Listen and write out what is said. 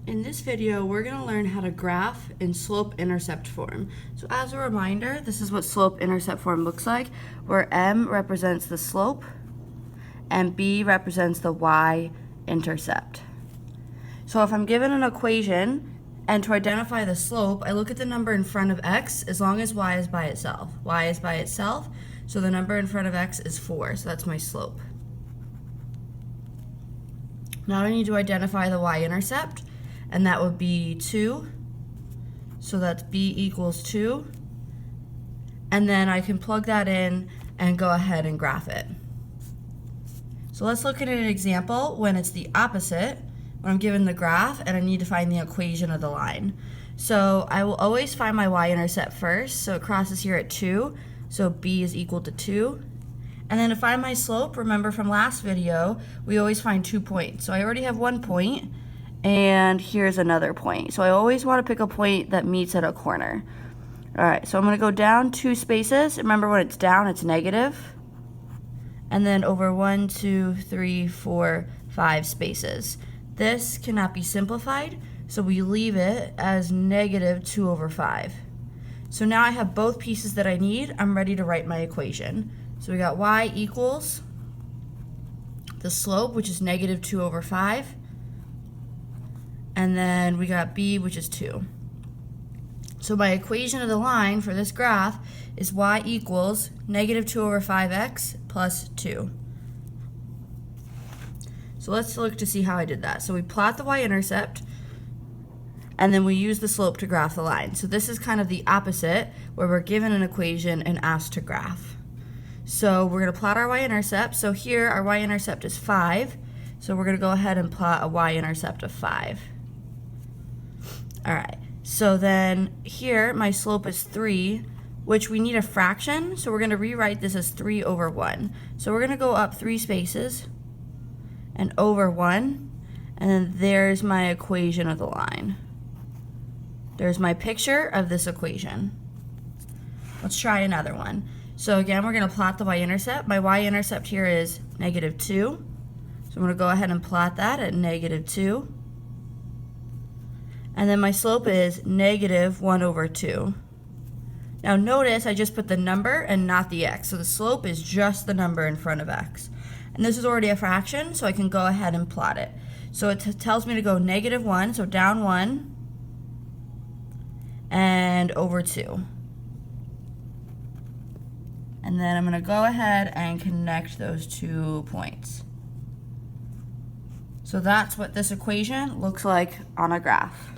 In this video, we're going to learn how to graph in slope-intercept form. So as a reminder, this is what slope-intercept form looks like, where M represents the slope and B represents the y-intercept. So if I'm given an equation, and to identify the slope, I look at the number in front of x as long as y is by itself. Y is by itself, so the number in front of x is 4, so that's my slope. Now I need to identify the y-intercept, and that would be 2. So that's b equals 2. And then I can plug that in and go ahead and graph it. So let's look at an example when it's the opposite, when I'm given the graph and I need to find the equation of the line. So I will always find my y-intercept first, so it crosses here at 2, so b is equal to 2. And then to find my slope, remember from last video, we always find 2 points. So I already have 1 point, and here's another point. So I always want to pick a point that meets at a corner. All right, so I'm going to go down 2 spaces. Remember, when it's down, it's negative. And then over 1, 2, 3, 4, 5 spaces. This cannot be simplified, so we leave it as negative 2 over 5. So now I have both pieces that I need. I'm ready to write my equation. So we got y equals the slope, which is negative 2 over 5. And then we got b, which is 2. So my equation of the line for this graph is y equals negative 2 over 5x plus 2. So let's look to see how I did that. So we plot the y-intercept, and then we use the slope to graph the line. So this is kind of the opposite, where we're given an equation and asked to graph. So we're going to plot our y-intercept. So here our y-intercept is 5. So we're going to go ahead and plot a y-intercept of 5. All right. So then here my slope is 3, which we need a fraction. So we're going to rewrite this as 3 over 1. So we're going to go up 3 spaces and over 1. And then there's my equation of the line. There's my picture of this equation. Let's try another one. So again, we're going to plot the y-intercept. My y-intercept here is negative 2. So I'm going to go ahead and plot that at negative 2. And then my slope is negative 1 over 2. Now notice I just put the number and not the x. So the slope is just the number in front of x. And this is already a fraction, so I can go ahead and plot it. So it tells me to go negative 1, so down 1, and over 2. And then I'm going to go ahead and connect those 2 points. So that's what this equation looks like on a graph.